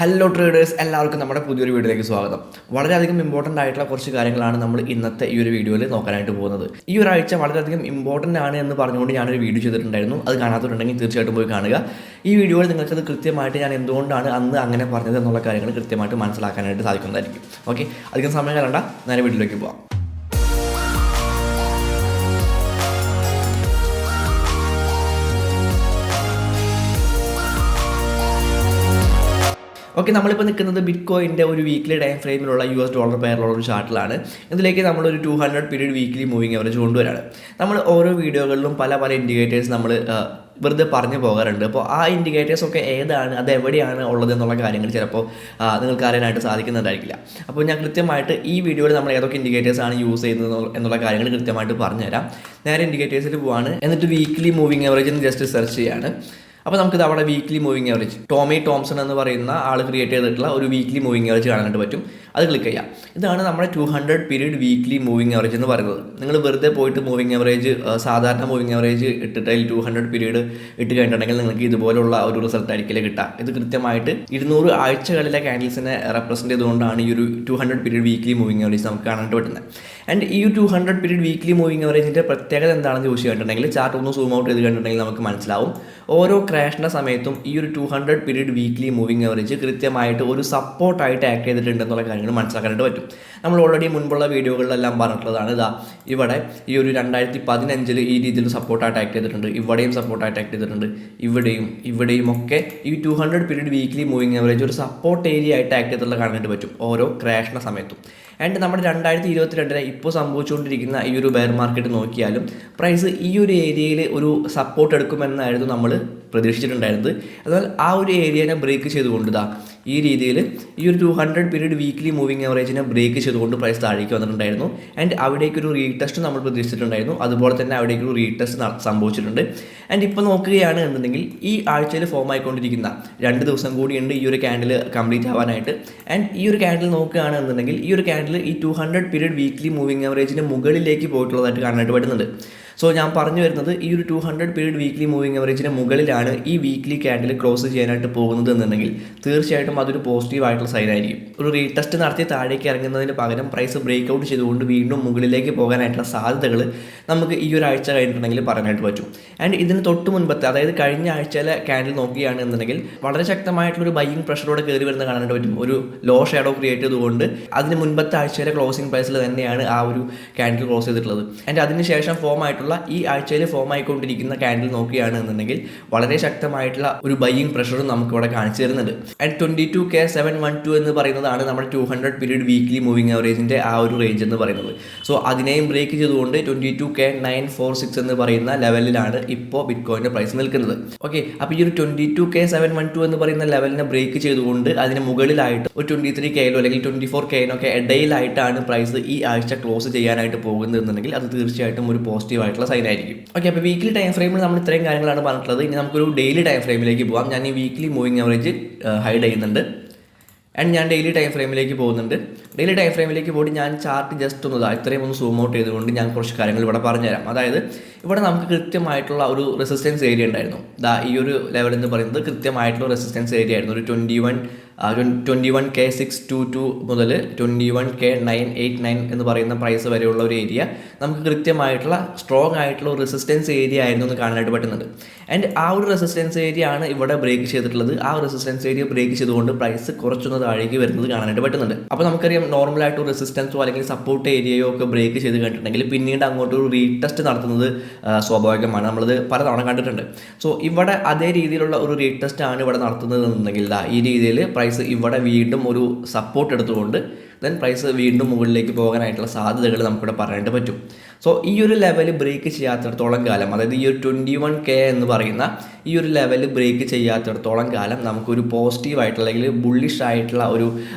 Hello traders, എല്ലാവർക്കും നമ്മുടെ പുതിയൊരു വീഡിയോയിലേക്ക് സ്വാഗതം. വളരെയധികം ഇമ്പോർട്ടൻ്റ് ആയിട്ടുള്ള കുറച്ച് കാര്യങ്ങളാണ് നമ്മൾ ഇന്നത്തെ ഈ ഒരു വീഡിയോയിൽ നോക്കാനായിട്ട് പോകുന്നത്. ഈ ഒരാഴ്ച വളരെയധികം ഇമ്പോർട്ടൻ്റ് ആണ് എന്ന് പറഞ്ഞുകൊണ്ട് ഞാനൊരു വീഡിയോ ചെയ്തിട്ടുണ്ടായിരുന്നു. അത് കാണാത്തവരുണ്ടെങ്കിൽ തീർച്ചയായിട്ടും പോയി കാണുക. ഈ വീഡിയോയിൽ നിങ്ങൾക്കത് കൃത്യമായിട്ട് ഞാൻ എന്തുകൊണ്ടാണ് അന്ന് അങ്ങനെ പറഞ്ഞത് എന്നുള്ള കാര്യങ്ങൾ കൃത്യമായിട്ട് മനസ്സിലാക്കാനായിട്ട് സാധിക്കുന്നതായിരിക്കും. ഓക്കെ, അധികം സമയം കളയണ്ട, നേരെ വീഡിയോയിലേക്ക് പോകാം. ഓക്കെ, നമ്മളിപ്പോൾ നിൽക്കുന്നത് ബിറ്റ്കോയിൻ്റെ ഒരു വീക്ക്ലി ടൈം ഫ്രെയിമിലുള്ള $US പെയറിലുള്ള ഒരു ചാർട്ടിലാണ്. ഇതിലേക്ക് നമ്മളൊരു 200 പീരീഡ് വീക്ക്ലി മൂവിങ് അവറേജ് കൊണ്ടുവരാണ്. നമ്മൾ ഓരോ വീഡിയോകളിലും പല ഇൻഡിക്കേറ്റേഴ്സ് നമ്മൾ വെറുതെ പറഞ്ഞു പോകാറുണ്ട്. അപ്പോൾ ആ ഇൻഡിക്കേറ്റേഴ്സ് ഒക്കെ ഏതാണ്, അത് എവിടെയാണ് ഉള്ളത് എന്നുള്ള കാര്യങ്ങൾ ചിലപ്പോൾ നിങ്ങൾക്ക് അറിയാനായിട്ട് സാധിക്കുന്നുണ്ടായിരിക്കില്ല. അപ്പോൾ ഞാൻ കൃത്യമായിട്ട് ഈ വീഡിയോയിൽ നമ്മൾ ഏതൊക്കെ ഇൻഡിക്കേറ്റേഴ്സ് ആണ് യൂസ് ചെയ്യുന്നത് എന്നുള്ള കാര്യങ്ങൾ കൃത്യമായിട്ട് പറഞ്ഞുതരാം. നേരെ ഇൻഡിക്കേറ്റേഴ്സിൽ പോവാണ്, എന്നിട്ട് weekly moving average just search ചെയ്യാണ്. അപ്പോൾ നമുക്കിത് അവിടെ weekly moving average Tommy Thomson എന്ന് പറയുന്ന ആൾ ക്രിയേറ്റ് ചെയ്തിട്ടുള്ള ഒരു വീക്ക്ലി മൂവിങ് അവറേജ് കാണാനായിട്ട് പറ്റും. അത് ക്ലിക്ക് ചെയ്യാം. ഇതാണ് നമ്മുടെ 200 പീരീഡ് വീക്ക്ലി മൂവിങ് അവറേജ് എന്ന് പറയുന്നത്. നിങ്ങൾ വെറുതെ പോയിട്ട് മൂവിങ് അവറേജ് സാധാരണ മൂവിങ് അവറേജ് ഇട്ടിട്ട് അതിൽ 200 പീരീഡ് ഇട്ട് കഴിഞ്ഞിട്ടുണ്ടെങ്കിൽ നിങ്ങൾക്ക് ഇതുപോലുള്ള ഒരു റിസൾട്ട് ആയിരിക്കില്ല കിട്ടുക. ഇത് കൃത്യമായിട്ട് 200 ആഴ്ചകളിലെ ക്യാൻഡിൽസിനെ റെപ്രസെൻറ്റ് ചെയ്തുകൊണ്ടാണ് ഈ ഒരു 200 പീരീഡ് വീക്ക്ലി മൂവിങ് അവറേജ് നമുക്ക് കാണാനായിട്ട് പറ്റുന്നത്. ആൻഡ് ഈ 200 പീരീഡ് വീക്ക്ലി മൂവിങ് അവറേജിൻ്റെ പ്രത്യേകത എന്താണെന്ന് ചോദിച്ചു കഴിഞ്ഞിട്ടുണ്ടെങ്കിൽ ചാർട്ട് ഒന്ന് സൂം ഔട്ട് ചെയ്ത് കഴിഞ്ഞിട്ടുണ്ടെങ്കിൽ നമുക്ക് മനസ്സിലാവും. ഓരോ ക്രാഷിൻ്റെ സമയത്തും ഈ ഒരു 200 പീരീഡ് വീക്ക്ലി മൂവിങ് അവറേജ് കൃത്യമായിട്ട് ഒരു സപ്പോർട്ടായിട്ട് ആക്ട് ചെയ്തിട്ടുണ്ടെന്നുള്ള കാര്യങ്ങൾ മനസ്സിലാക്കാനായിട്ട് പറ്റും. നമ്മൾ ഓൾറെഡി മുൻപുള്ള വീഡിയോകളിലെല്ലാം പറഞ്ഞിട്ടുള്ളതാണ്. ഇവിടെ ഈ ഒരു 2015 ഈ രീതിയിൽ സപ്പോർട്ടായിട്ട് ആക്ട് ചെയ്തിട്ടുണ്ട്, ഇവിടെയും സപ്പോർട്ടായിട്ട് ആക്ട് ചെയ്തിട്ടുണ്ട്, ഇവിടെയും ഒക്കെ ഈ 200 പീരീഡ് വീക്ക്ലി മൂവിങ് അവറേജ് ഒരു സപ്പോർട്ട് ഏരിയ ആയിട്ട് ആക്ട് ചെയ്തിട്ടുള്ള കാണാനായിട്ട് പറ്റും ഓരോ ക്രാഷിൻ്റെ സമയത്തും. ആൻഡ് നമ്മുടെ 2022 ഇപ്പോൾ സംഭവിച്ചുകൊണ്ടിരിക്കുന്ന ഈ ഒരു ബെയർ മാർക്കറ്റ് നോക്കിയാലും പ്രൈസ് ഈ ഒരു ഏരിയയിൽ ഒരു സപ്പോർട്ട് എടുക്കുമെന്നായിരുന്നു നമ്മൾ പ്രതീക്ഷിച്ചിട്ടുണ്ടായിരുന്നത്. എന്നാൽ ആ ഒരു ഏരിയനെ ബ്രേക്ക് ചെയ്തുകൊണ്ട് ഈ രീതിയിൽ ഈ ഒരു 200 പീരീഡ് വീക്ക്ലി മൂവിങ് അവറേജിനെ ബ്രേക്ക് ചെയ്തുകൊണ്ട് പ്രൈസ് താഴേക്ക് വന്നിട്ടുണ്ടായിരുന്നു. ആൻഡ് അവിടേക്കൊരു റീടെസ്റ്റ് നമ്മൾ പ്രതീക്ഷിച്ചിട്ടുണ്ടായിരുന്നു. അതുപോലെ തന്നെ അവിടേക്കൊരു റീടെസ്റ്റ് സംഭവിച്ചിട്ടുണ്ട്. ആൻഡ് ഇപ്പോൾ നോക്കുകയാണ് എന്നുണ്ടെങ്കിൽ ഈ ആഴ്ചയിൽ ഫോം ആയിക്കൊണ്ടിരിക്കുന്ന 2 ദിവസം കൂടിയുണ്ട് ഈ ഒരു ക്യാൻഡിൽ കംപ്ലീറ്റ് ആവാനായിട്ട്. ആൻഡ് ഈ ഒരു ക്യാൻഡിൽ നോക്കുകയാണ് എന്നുണ്ടെങ്കിൽ ഈ ഒരു ക്യാൻഡിൽ ഈ 200 പീരീഡ് വീക്ക്ലി മൂവിങ് അവറേജിന് മുകളിലേക്ക് പോയിട്ടുള്ളതായിട്ട് കാണാനായിട്ട് പറ്റുന്നുണ്ട്. സോ ഞാൻ പറഞ്ഞു വരുന്നത് ഈ ഒരു 200 പീരീഡ് വീക്ക്ലി മൂവിങ് അവറേജിന് മുകളിലാണ് ഈ വീക്ക്ലി ക്യാൻഡിൽ ക്ലോസ് ചെയ്യാനായിട്ട് പോകുന്നത് എന്നുണ്ടെങ്കിൽ തീർച്ചയായിട്ടും അതൊരു പോസിറ്റീവ് ആയിട്ടുള്ള സൈൻ ആയിരിക്കും. ഒരു റീടെസ്റ്റ് നടത്തി താഴേക്ക് ഇറങ്ങുന്നതിന് പകരം പ്രൈസ് ബ്രേക്ക് ഔട്ട് ചെയ്തുകൊണ്ട് വീണ്ടും മുകളിലേക്ക് പോകാനായിട്ടുള്ള സാധ്യതകൾ നമുക്ക് ഈ ഒരു ആഴ്ച കഴിഞ്ഞിട്ടുണ്ടെങ്കിൽ പറയാനായിട്ട് പറ്റും. ആൻഡ് ഇതിന് തൊട്ട് മുൻപത്തെ, അതായത് കഴിഞ്ഞ ആഴ്ചയിലെ ക്യാൻഡിൽ നോക്കുകയാണ് എന്നുണ്ടെങ്കിൽ വളരെ ശക്തമായിട്ടുള്ളൊരു ബൈയിങ് പ്രഷറോടെ കയറി വരുന്ന കാണാനായിട്ട് പറ്റും. ഒരു ലോ ഷാഡോ ക്രിയേറ്റ് ചെയ്തുകൊണ്ട് അതിന് മുൻപത്തെ ആഴ്ചയിലെ ക്ലോസിംഗ് പ്രൈസിൽ തന്നെയാണ് ആ ഒരു ക്യാൻഡിൽ ക്ലോസ് ചെയ്തിട്ടുള്ളത്. ആൻഡ് അതിനുശേഷം ഫോം ആയിട്ടുള്ള ഈ ആഴ്ചയിൽ ഫോം ആയിക്കൊണ്ടിരിക്കുന്ന ക്യാൻഡിൽ നോക്കുകയാണ് എന്നുണ്ടെങ്കിൽ വളരെ ശക്തമായിട്ടുള്ള ഒരു ബൈയിങ് പ്രഷറും നമുക്കിവിടെ കാണിച്ചു തരുന്നുണ്ട്. ആൻഡ് 22K712 എന്ന് പറയുന്നതാണ് നമ്മുടെ 200 പീരീഡ് വീക്ക്ലി മൂവിങ് അവറേജിൻ്റെ ആ ഒരു റേഞ്ച് എന്ന് പറയുന്നത്. സോ അതിനെയും ബ്രേക്ക് ചെയ്തുകൊണ്ട് 22K946 എന്ന് പറയുന്ന ലെവലിലാണ് ഇപ്പോൾ ബിറ്റ്കോയിൻ്റെ പ്രൈസ് നിൽക്കുന്നത്. ഓക്കെ, അപ്പോൾ ഈ ഒരു 22K712 എന്ന് പറയുന്ന ലെവലിനെ ബ്രേക്ക് ചെയ്തുകൊണ്ട് അതിന് മുകളിലായിട്ട് ഒരു 23K അല്ലെങ്കിൽ 24K ഇടയിലായിട്ടാണ് പ്രൈസ് ഈ ആഴ്ച ക്ലോസ് ചെയ്യാനായിട്ട് പോകുന്നത് എന്നുണ്ടെങ്കിൽ അത് തീർച്ചയായിട്ടും ഒരു പോസിറ്റീവ് ആയിട്ടുള്ള സൈൻ ആയിരിക്കും. ഓക്കെ, അപ്പോൾ വീക്ക്ലി ടൈം ഫ്രെയിമിൽ നമ്മൾ ഇത്രയും കാര്യങ്ങളാണ് പറഞ്ഞിട്ടുള്ളത്. ഇനി നമുക്കൊരു ഡെയിലി ടൈം ഫ്രെയിമിലേക്ക് പോകാം. ഞാൻ ഈ വീക്ക്ലി മൂവിങ് അവറേജ് ഹൈഡ് ചെയ്യുന്നുണ്ട്. ആൻഡ് ഞാൻ ഡെയിലി ടൈം ഫ്രെയിമിലേക്ക് പോകുന്നുണ്ട്. ഡെയിലി ടൈം ഫ്രെയിമിലേക്ക് പോയി ഞാൻ ചാർട്ട് ജസ്റ്റ് ഇത്രയും ഒന്ന് സൂം ഔട്ട് ചെയ്തുകൊണ്ട് ഞാൻ കുറച്ച് കാര്യങ്ങൾ ഇവിടെ പറഞ്ഞുതരാം. അതായത് ഇവിടെ നമുക്ക് കൃത്യമായിട്ടുള്ള ഒരു റെസിസ്റ്റൻസ് ഏരിയ ഉണ്ടായിരുന്നു. ഈ ഒരു ലെവൽ എന്ന് പറയുന്നത് കൃത്യമായിട്ടുള്ള റെസിസ്റ്റൻസ് ഏരിയ ആയിരുന്നു. ഒരു 21K622 മുതൽ 21K989 എന്ന് പറയുന്ന പ്രൈസ് വരെയുള്ള ഒരു ഏരിയ നമുക്ക് കൃത്യമായിട്ടുള്ള സ്ട്രോങ് ആയിട്ടുള്ള ഒരു റെസിസ്റ്റൻസ് ഏരിയ ആയിരുന്നു എന്ന് കാണാനായിട്ട് പറ്റുന്നുണ്ട്. ആൻഡ് ആ ഒരു റെസിസ്റ്റൻസ് ഏരിയ ആണ് ഇവിടെ ബ്രേക്ക് ചെയ്തിട്ടുള്ളത്. ആ റെസിസ്റ്റൻസ് ഏരിയ ബ്രേക്ക് ചെയ്തുകൊണ്ട് പ്രൈസ് കുറച്ചൊന്ന് താഴേക്ക് വരുന്നത് കാണാനായിട്ട് പറ്റുന്നുണ്ട്. അപ്പോൾ നമുക്കറിയാം നോർമലായിട്ട് ഒരു റെസിസ്റ്റൻസോ അല്ലെങ്കിൽ സപ്പോർട്ട് ഏരിയയോ ഒക്കെ ബ്രേക്ക് ചെയ്ത് കണ്ടിട്ടുണ്ടെങ്കിൽ പിന്നീട് അങ്ങോട്ട് ഒരു റീടെസ്റ്റ് നടത്തുന്നത് സ്വാഭാവികമാണ്. നമ്മളത് പലതവണ കണ്ടിട്ടുണ്ട്. സോ ഇവിടെ അതേ രീതിയിലുള്ള ഒരു റീടെസ്റ്റ് ആണ് ഇവിടെ നടത്തുന്നത് എന്നുണ്ടെങ്കിൽ ഈ രീതിയിൽ പ്രൈസ് ഇവിടെ വീണ്ടും ഒരു സപ്പോർട്ട് എടുത്തുകൊണ്ട് ദെൻ പ്രൈസ് വീണ്ടും മുകളിലേക്ക് പോകാനായിട്ടുള്ള സാധ്യതകൾ നമുക്കിവിടെ പറയാനായിട്ട് പറ്റും. സോ ഈ ഒരു ലെവൽ ബ്രേക്ക് ചെയ്യാത്തിടത്തോളം കാലം, അതായത് ഈ ഒരു 21K എന്ന് പറയുന്ന ഈ ഒരു ലെവൽ ബ്രേക്ക് ചെയ്യാത്തിടത്തോളം കാലം നമുക്കൊരു പോസിറ്റീവ് ആയിട്ടുള്ള അല്ലെങ്കിൽ ബുള്ളിഷ് ആയിട്ടുള്ള ഒരു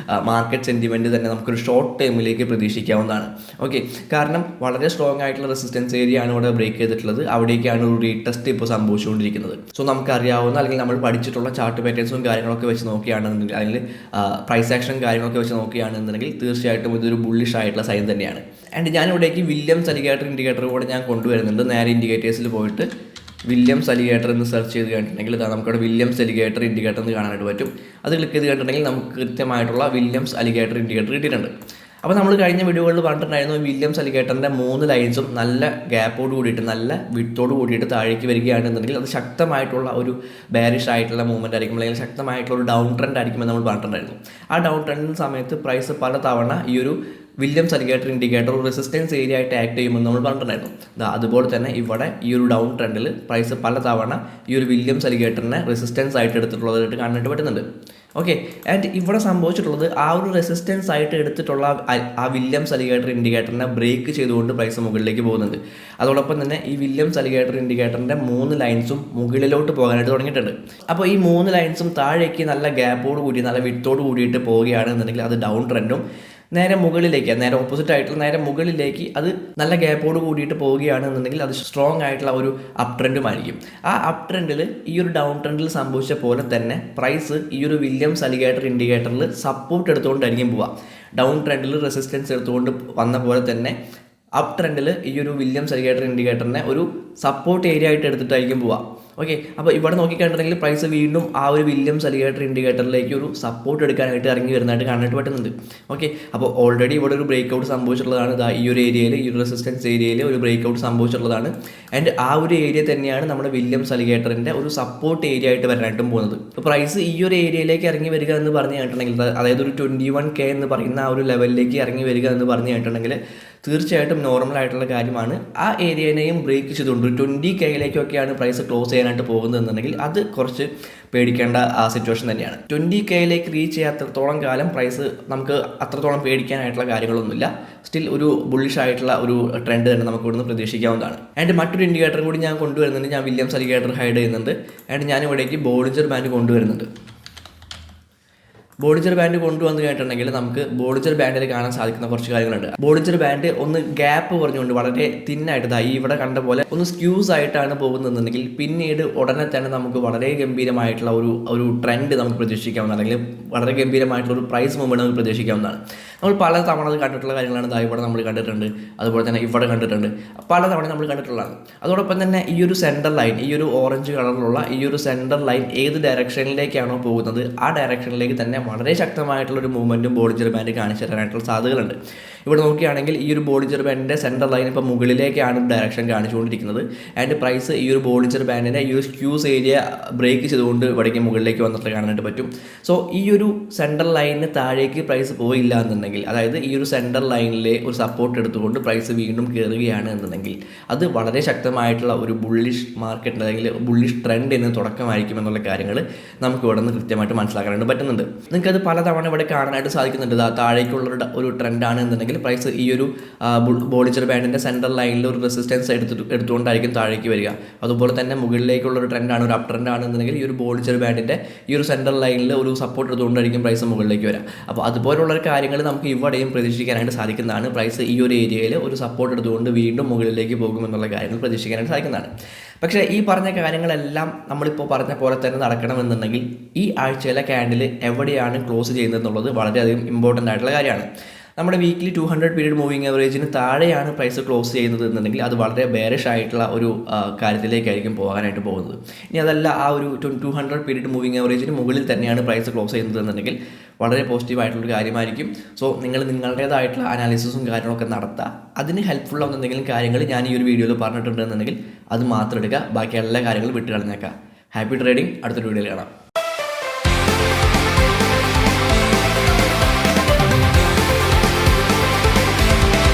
മാർക്കറ്റ് സെൻറ്റിമെൻറ്റ് തന്നെ നമുക്കൊരു ഷോർട്ട് ടൈമിലേക്ക് പ്രതീക്ഷിക്കാവുന്നതാണ്. ഓക്കെ, കാരണം വളരെ സ്ട്രോങ് ആയിട്ടുള്ള റെസിസ്റ്റൻസ് ഏരിയ ആണ് ഇവിടെ ബ്രേക്ക് ചെയ്തിട്ടുള്ളത്. അവിടേക്കാണ് ഒരു റീടെസ്റ്റ് ഇപ്പോൾ സംഭവിച്ചുകൊണ്ടിരിക്കുന്നത്. സോ നമുക്കറിയാവുന്ന അല്ലെങ്കിൽ നമ്മൾ പഠിച്ചിട്ടുള്ള ചാർട്ട് പാറ്റേൺസും കാര്യങ്ങളൊക്കെ വെച്ച് നോക്കുകയാണെന്നുണ്ടെങ്കിൽ അല്ലെങ്കിൽ പ്രൈസ് ആക്ഷൻ കാര്യങ്ങളൊക്കെ വെച്ച് നോക്കുകയാണെന്നുണ്ടെങ്കിൽ തീർച്ചയായിട്ടും ഇതൊരു ബുള്ളിഷ് ആയിട്ടുള്ള സൈൻ തന്നെയാണ്. ആൻഡ് ഞാനിവിടേക്ക് വില്യംസ് ഇൻഡിക്കേറ്റർ കൂടെ ഞാൻ കൊണ്ടുവരുന്നുണ്ട്. നേരെ ഇൻഡിക്കേറ്റേഴ്സിൽ പോയിട്ട് വില്യംസ് അലിഗേറ്റർ എന്ന് സെർച്ച് ചെയ്ത് കണ്ടിട്ടുണ്ടെങ്കിൽ നമുക്കവിടെ വില്യംസ് അലിഗേറ്റർ ഇൻഡിക്കേറ്റർ എന്ന് കാണാനായിട്ട് പറ്റും. അത് ക്ലിക്ക് ചെയ്ത് കണ്ടിട്ടുണ്ടെങ്കിൽ നമുക്ക് കൃത്യമായിട്ടുള്ള വില്യംസ് അലിഗേറ്റർ ഇൻഡിക്കേറ്റർ കിട്ടിയിട്ടുണ്ട്. അപ്പോൾ നമ്മൾ കഴിഞ്ഞ വീഡിയോകളിൽ പറഞ്ഞിട്ടുണ്ടായിരുന്നു വില്യംസ് അലിഗേറ്ററിൻ്റെ 3 ലൈൻസും നല്ല ഗ്യാപ്പോട് കൂടിയിട്ട് നല്ല വിഡ്ത്തോട് കൂടിയിട്ട് താഴേക്ക് വരികയാണെന്നുണ്ടെങ്കിൽ അത് ശക്തമായിട്ടുള്ള ഒരു ബെയറിഷ് ആയിട്ടുള്ള മൂവ്മെൻറ്റ് ആയിരിക്കും, അല്ലെങ്കിൽ ശക്തമായിട്ടുള്ള ഒരു ഡൗൺ ട്രെൻഡ് ആയിരിക്കുമെന്ന് നമ്മൾ പറഞ്ഞിട്ടുണ്ടായിരുന്നു. ആ ഡൗൺ ട്രെൻഡിന് സമയത്ത് പ്രൈസ് പല തവണ ഈ ഒരു Williams alligator indicator resistance area ആയിട്ട് ആക്ട് ചെയ്യുമെന്ന് നമ്മൾ പറഞ്ഞിട്ടുണ്ടായിരുന്നു. അതുപോലെ തന്നെ ഇവിടെ ഈ ഒരു ഡൗൺ ട്രെൻഡിൽ പ്രൈസ് പല തവണ ഈ ഒരു വില്യംസ് അലിഗേറ്ററിനെ റെസിസ്റ്റൻസ് ആയിട്ട് എടുത്തിട്ടുള്ളതായിട്ട് കാണാനായിട്ട് പറ്റുന്നുണ്ട്. ഓക്കെ, ആൻഡ് ഇവിടെ സംഭവിച്ചിട്ടുള്ളത് ആ ഒരു റെസിസ്റ്റൻസ് ആയിട്ട് എടുത്തിട്ടുള്ള ആ വില്യംസ് അലിഗേറ്റർ ഇൻഡിക്കേറ്ററിനെ ബ്രേക്ക് ചെയ്തുകൊണ്ട് പ്രൈസ് മുകളിലേക്ക് പോകുന്നുണ്ട്. അതോടൊപ്പം തന്നെ ഈ വില്യംസ് അലിഗേറ്റർ ഇൻഡിക്കേറ്ററിൻ്റെ 3 ലൈൻസും മുകളിലോട്ട് പോകാനായിട്ട് തുടങ്ങിയിട്ടുണ്ട്. അപ്പോൾ ഈ 3 ലൈൻസും താഴേക്ക് നല്ല ഗ്യാപ്പോട് കൂടി നല്ല വിഡ്ത്തോട് കൂടിയിട്ട് പോവുകയാണെന്നുണ്ടെങ്കിൽ അത് ഡൗൺ ട്രെൻഡും, നേരെ മുകളിലേക്ക് നേരെ ഓപ്പോസിറ്റ് ആയിട്ടുള്ള നേരെ മുകളിലേക്ക് അത് നല്ല ഗ്യാപ്പോട് കൂടിയിട്ട് പോവുകയാണെന്നുണ്ടെങ്കിൽ അത് സ്ട്രോങ് ആയിട്ടുള്ള ഒരു അപ് ട്രെൻഡുമായിരിക്കും. ആ അപ് ട്രെൻഡിൽ ഈ ഒരു ഡൗൺ ട്രെൻഡിൽ സംഭവിച്ച പോലെ തന്നെ പ്രൈസ് ഈ ഒരു വില്യംസ് അലിഗേറ്റർ ഇൻഡിക്കേറ്ററിൽ സപ്പോർട്ട് എടുത്തുകൊണ്ടായിരിക്കും പോവുക. ഡൗൺ ട്രെൻഡിൽ റെസിസ്റ്റൻസ് എടുത്തുകൊണ്ട് വന്ന പോലെ തന്നെ അപ് ട്രെൻഡിൽ ഈ ഒരു വില്യംസ് അലിഗേറ്റർ ഇൻഡിക്കേറ്ററിനെ ഒരു സപ്പോർട്ട് ഏരിയ ആയിട്ട് എടുത്തിട്ടായിരിക്കും പോവുക. ഓക്കെ, അപ്പോൾ ഇവിടെ നോക്കിക്കണ്ടിട്ടുണ്ടെങ്കിൽ പ്രൈസ് വീണ്ടും ആ ഒരു വില്യംസ് അലിഗേറ്റർ ഇൻഡിക്കേറ്ററിലേക്ക് ഒരു സപ്പോർട്ട് എടുക്കാനായിട്ട് ഇറങ്ങി വരുന്നതായിട്ട് കാണാനായിട്ട് പറ്റുന്നുണ്ട്. ഓക്കെ, അപ്പോൾ ഓൾറെഡി ഇവിടെ ഒരു ബ്രേക്ക് ഔട്ട് സംഭവിച്ചിട്ടുള്ളതാണ്. ഈ ഒരു ഏരിയയിൽ ഈ ഒരു റെസിസ്റ്റൻസ് ഏരിയയിൽ ഒരു ബ്രേക്ക് ഔട്ട് സംഭവിച്ചിട്ടുള്ളതാണ്. ആൻഡ് ആ ഒരു ഏരിയ തന്നെയാണ് നമ്മുടെ വില്യംസ് അലിഗേറ്ററിൻ്റെ ഒരു സപ്പോർട്ട് ഏരിയ ആയിട്ട് വരാനായിട്ടും പോകുന്നത്. അപ്പോൾ പ്രൈസ് ഈ ഒരു ഏരിയയിലേക്ക് ഇറങ്ങി വരിക എന്ന് പറഞ്ഞു കേട്ടിട്ടുണ്ടെങ്കിൽ, അതായത് ഒരു 21K എന്ന് പറയുന്ന ആ ഒരു ലെവലിലേക്ക് ഇറങ്ങി വരിക എന്ന് പറഞ്ഞു കേട്ടിട്ടുണ്ടെങ്കിൽ തീർച്ചയായിട്ടും നോർമൽ ആയിട്ടുള്ള കാര്യമാണ്. ആ ഏരിയനെയും ബ്രേക്ക് ചെയ്തുകൊണ്ട് ഒരു 20Kയിലേക്കൊക്കെയാണ് പ്രൈസ് ക്ലോസ് ചെയ്യാനായിട്ട് പോകുന്നതെന്നുണ്ടെങ്കിൽ അത് കുറച്ച് പേടിക്കേണ്ട ആ സിറ്റുവേഷൻ തന്നെയാണ്. 20Kയിലേക്ക് റീച്ച് ചെയ്യാത്തത്തോളം കാലം പ്രൈസ് നമുക്ക് അത്രത്തോളം പേടിക്കാനായിട്ടുള്ള കാര്യങ്ങളൊന്നുമില്ല. സ്റ്റിൽ ഒരു ബുള്ളിഷ് ആയിട്ടുള്ള ഒരു ട്രെൻഡ് തന്നെ നമുക്ക് ഇവിടുന്ന് പ്രതീക്ഷിക്കാവുന്നതാണ്. ആൻഡ് മറ്റൊരു ഇൻഡിക്കേറ്റർ കൂടി ഞാൻ കൊണ്ടുവരുന്നുണ്ട്. ഞാൻ വില്യംസ് അലിഗേറ്റർ ഹൈഡ് ചെയ്യുന്നുണ്ട്. ആൻഡ് ഞാൻ ഇവിടേക്ക് ബോളിഞ്ചർ ബാൻഡ് കൊണ്ടുവരുന്നുണ്ട്. ബോളിഞ്ചർ ബാൻഡ് കൊണ്ടുവന്ന് കേട്ടിട്ടുണ്ടെങ്കിൽ നമുക്ക് ബോളിഞ്ചർ ബാൻഡിൽ കാണാൻ സാധിക്കുന്ന കുറച്ച് കാര്യങ്ങളുണ്ട്. ബോളിഞ്ചർ ബാൻഡ് ഒന്ന് ഗ്യാപ്പ് കുറഞ്ഞുകൊണ്ട് വളരെ തിന്നായിട്ട് ഈ ഇവിടെ കണ്ട പോലെ ഒന്ന് സ്ക്യൂസ് ആയിട്ടാണ് പോകുന്നതെന്നുണ്ടെങ്കിൽ പിന്നീട് ഉടനെ തന്നെ നമുക്ക് വളരെ ഗംഭീരമായിട്ടുള്ള ഒരു ട്രെൻഡ് നമുക്ക് പ്രതീക്ഷിക്കാവുന്നതാണ്, അല്ലെങ്കിൽ വളരെ ഗംഭീരമായിട്ടുള്ള ഒരു പ്രൈസ് മൂവ്മെൻറ്റ് നമുക്ക് പ്രതീക്ഷിക്കാവുന്നതാണ്. നമ്മൾ പല തവണ അത് കണ്ടിട്ടുള്ള കാര്യങ്ങളാണ്. ഇവിടെ നമ്മൾ കണ്ടിട്ടുണ്ട്, അതുപോലെ തന്നെ ഇവിടെ കണ്ടിട്ടുണ്ട്, പല തവണ നമ്മൾ കണ്ടിട്ടുള്ളതാണ്. അതോടൊപ്പം തന്നെ ഈ ഒരു സെൻറ്റർ ലൈൻ, ഈ ഒരു ഓറഞ്ച് കളറിലുള്ള ഈ ഒരു സെൻറ്റർ ലൈൻ ഏത് ഡയറക്ഷനിലേക്കാണോ പോകുന്നത് ആ ഡയറക്ഷനിലേക്ക് തന്നെ വളരെ ശക്തമായിട്ടുള്ളൊരു മൂവ്മെൻറ്റും ബോളിഞ്ചർ ബാൻഡ് കാണിച്ചു തരാനായിട്ടുള്ള സാധ്യതകളുണ്ട്. ഇവിടെ നോക്കുകയാണെങ്കിൽ ഈ ഒരു ബോളിഞ്ചർ ബാൻഡിൻ്റെ സെൻറ്റർ ലൈൻ ഇപ്പോൾ മുകളിലേക്കാണ് ഡയറക്ഷൻ കാണിച്ചുകൊണ്ടിരിക്കുന്നത്. ആൻഡ് പ്രൈസ് ഈ ഒരു ബോളിഞ്ചർ ബാൻഡിനെ ഈ ഒരു സ്ക്യൂസ് ഏരിയ ബ്രേക്ക് ചെയ്തുകൊണ്ട് ഇവിടേക്ക് മുകളിലേക്ക് വന്നിട്ട് കാണാനായിട്ട് പറ്റും. സോ ഈ ഒരു സെൻട്രൽ ലൈനിന് താഴേക്ക് പ്രൈസ് പോയില്ല എന്നുണ്ടെങ്കിൽ, അതായത് ഈ ഒരു സെൻട്രൽ ലൈനിലെ ഒരു സപ്പോർട്ട് എടുത്തുകൊണ്ട് പ്രൈസ് വീണ്ടും കയറുകയാണ് എന്നുണ്ടെങ്കിൽ അത് വളരെ ശക്തമായിട്ടുള്ള ഒരു ബുള്ളിഷ് മാർക്കറ്റ് അല്ലെങ്കിൽ ബുള്ളിഷ് ട്രെൻഡിന് തുടക്കമായിരിക്കും എന്നുള്ള കാര്യങ്ങൾ നമുക്ക് ഇവിടെ നിന്ന് കൃത്യമായിട്ട് മനസ്സിലാക്കാനായിട്ട് പറ്റുന്നുണ്ട്. നിങ്ങൾക്കത് പലതവണ ഇവിടെ കാണാനായിട്ട് സാധിക്കുന്നുണ്ട്. താഴേക്കുള്ള ഒരു ട്രെൻഡാണ് എന്നുണ്ടെങ്കിൽ പ്രൈസ് ഈ ഒരു ബോളിഞ്ചർ ബാൻഡിൻ്റെ സെൻട്രൽ ലൈനിൽ ഒരു റെസിസ്റ്റൻസ് എടുത്തുകൊണ്ടായിരിക്കും താഴേക്ക് വരിക. അതുപോലെ തന്നെ മുകളിലേക്കുള്ളൊരു ട്രെൻഡാണ്, ഒരു അപ് ട്രെൻഡ് ആണെന്നുണ്ടെങ്കിൽ ഈ ഒരു ബോളിഞ്ചർ ബാൻഡിൻ്റെ ഈ ഒരു സെൻട്രൽ ലൈനിൽ ഒരു സപ്പോർട്ട് എടുത്തുകൊണ്ടായിരിക്കും പ്രൈസ് മുകളിലേക്ക് വരിക. അപ്പോൾ അതുപോലുള്ള കാര്യങ്ങൾ നമുക്ക് ഇവിടെയും പ്രതീക്ഷിക്കാനായിട്ട് സാധിക്കുന്നതാണ്. പ്രൈസ് ഈ ഒരു ഏരിയയിൽ ഒരു സപ്പോർട്ട് എടുത്തുകൊണ്ട് വീണ്ടും മുകളിലേക്ക് പോകുമെന്നുള്ള കാര്യങ്ങൾ പ്രതീക്ഷിക്കാനായിട്ട് സാധിക്കുന്നതാണ്. പക്ഷേ ഈ പറഞ്ഞ കാര്യങ്ങളെല്ലാം നമ്മളിപ്പോൾ പറഞ്ഞ പോലെ തന്നെ നടക്കണമെന്നുണ്ടെങ്കിൽ ഈ ആഴ്ചയിലെ ക്യാൻഡിൽ എവിടെയാണ് ക്ലോസ് ചെയ്യുന്നത് എന്നുള്ളത് വളരെയധികം ഇമ്പോർട്ടൻ്റ് ആയിട്ടുള്ള കാര്യമാണ്. നമ്മുടെ വീക്ക്ലി 200 പീരീഡ് മൂവിങ് ആവറേജിന് താഴെയാണ് പ്രൈസ് ക്ലോസ് ചെയ്യുന്നത് എന്നുണ്ടെങ്കിൽ അത് വളരെ ബെയറിഷ് ആയിട്ടുള്ള ഒരു കാര്യത്തിലേക്കായിരിക്കും പോകാനായിട്ട് പോകുന്നത്. ഇനി അതല്ല, ആ ഒരു 200 പീരീഡ് മൂവിങ് ആവറേജിന് മുകളിൽ തന്നെയാണ് പ്രൈസ് ക്ലോസ് ചെയ്യുന്നത് എന്നുണ്ടെങ്കിൽ വളരെ പോസിറ്റീവായിട്ടുള്ളൊരു കാര്യമായിരിക്കും. സോ നിങ്ങൾ നിങ്ങളുടേതായിട്ടുള്ള അനാലിസിസും കാര്യങ്ങളൊക്കെ നടത്തുക. അതിന് ഹെൽപ്ഫുൾ ആവുന്ന എന്തെങ്കിലും കാര്യങ്ങൾ ഞാൻ ഈ ഒരു വീഡിയോയിൽ പറഞ്ഞിട്ടുണ്ടെന്നുണ്ടെങ്കിൽ അത് മാത്രം എടുക്കുക, ബാക്കി എല്ലാ കാര്യങ്ങളും വിട്ട് കളഞ്ഞേക്കാം. Happy trading. അടുത്തൊരു വീഡിയോയിൽ കാണാം.